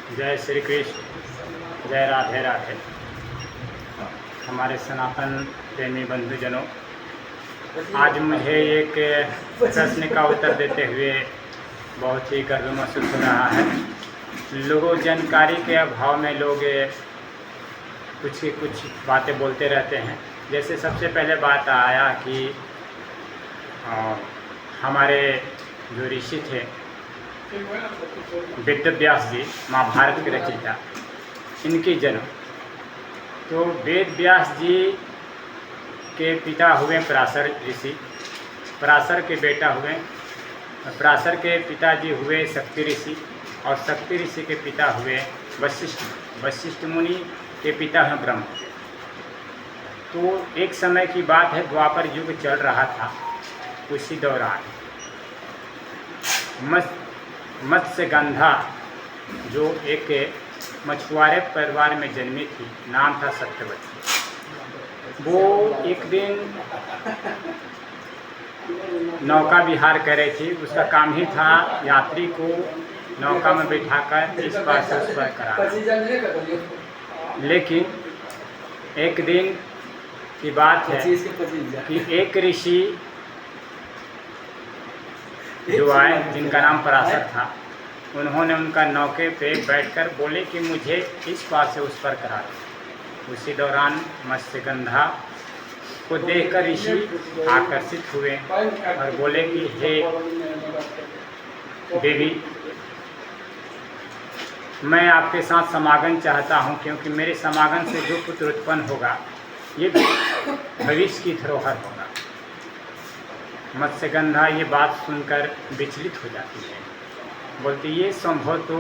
जय श्री कृष्ण, जय राधे राधे। हमारे सनातन प्रेमी बंधुजनों, आज मुझे एक प्रश्न का उत्तर देते हुए बहुत ही गर्व महसूस हो रहा है। लोगों जानकारी के अभाव में लोग कुछ बातें बोलते रहते हैं। जैसे सबसे पहले बात आया कि हमारे जो ऋषि थे वेद व्यास जी, महाभारत के रचयिता, इनकी जन्म, तो वेद व्यास जी के पिता हुए पराशर ऋषि, पराशर के बेटा हुए, पराशर के पिताजी हुए शक्ति ऋषि, और शक्ति ऋषि के पिता हुए वशिष्ठ, वशिष्ठ मुनि के पिता हैं ब्रह्म। तो एक समय की बात है, द्वापर युग चल रहा था। उसी दौरान मत्स्यगंधा जो एक मछुआरे परिवार में जन्मी थी, नाम था सत्यवती। वो एक दिन नौका विहार कर रही थी। उसका काम ही था यात्री को नौका में बिठाकर इस पार से उस पार कराना। लेकिन एक दिन की बात है कि एक ऋषि जो आए, जिनका नाम पराशर था, उन्होंने उनका नौके पे बैठकर बोले कि मुझे इस पार से उस पार करा दो। उसी दौरान मत्स्यगंधा को देखकर ऋषि आकर्षित हुए और बोले कि हे देवी, मैं आपके साथ समागम चाहता हूँ, क्योंकि मेरे समागम से जो पुत्र उत्पन्न होगा ये भविष्य की धरोहर होगा। मत्स्यगंधा ये बात सुनकर विचलित हो जाती है, बोलती ये संभव तो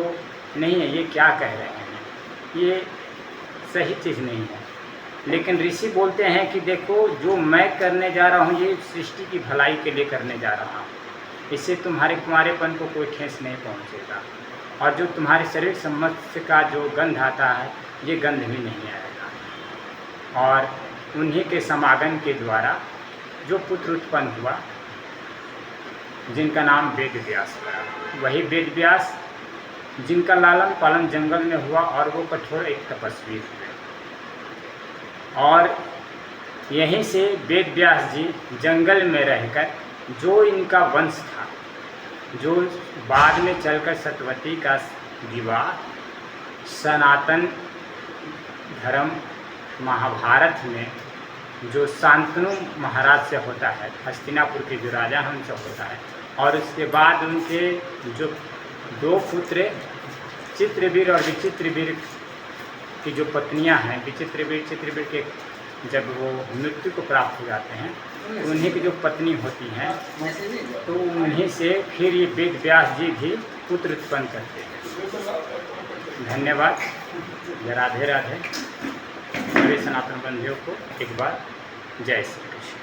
नहीं है, ये क्या कह रहे हैं, ये सही चीज़ नहीं है। लेकिन ऋषि बोलते हैं कि देखो, जो मैं करने जा रहा हूँ ये सृष्टि की भलाई के लिए करने जा रहा हूँ, इससे तुम्हारेपन को कोई ठेस नहीं पहुँचेगा, और जो तुम्हारे शरीर से मत्स्य का जो गंध आता है ये गंध भी नहीं आएगा। और उन्हीं के समागम के द्वारा जो पुत्र उत्पन्न हुआ, जिनका नाम वेद व्यास पड़ा, वही वेद व्यास जिनका लालन पालन जंगल में हुआ, और वो कठोर एक तपस्वी हुए। और यहीं से वेद व्यास जी जंगल में रहकर जो इनका वंश था, जो बाद में चलकर सत्यवती का विवाह सनातन धर्म महाभारत में जो शांतनु महाराज से होता है, हस्तिनापुर के जो राजा हैं उनसे होता है, और उसके बाद उनके जो दो पुत्र चित्रवीर और विचित्रवीर की जो पत्नियां हैं, विचित्रवीर चित्रवीर के जब वो मृत्यु को प्राप्त हो जाते हैं, तो उन्हीं की जो पत्नी होती हैं, तो उन्हीं से फिर ये वेद व्यास जी भी पुत्र उत्पन्न करते हैं। धन्यवाद। राधे राधे। सभी सनातन बंधुओं को एक बार जय श्री कृष्ण।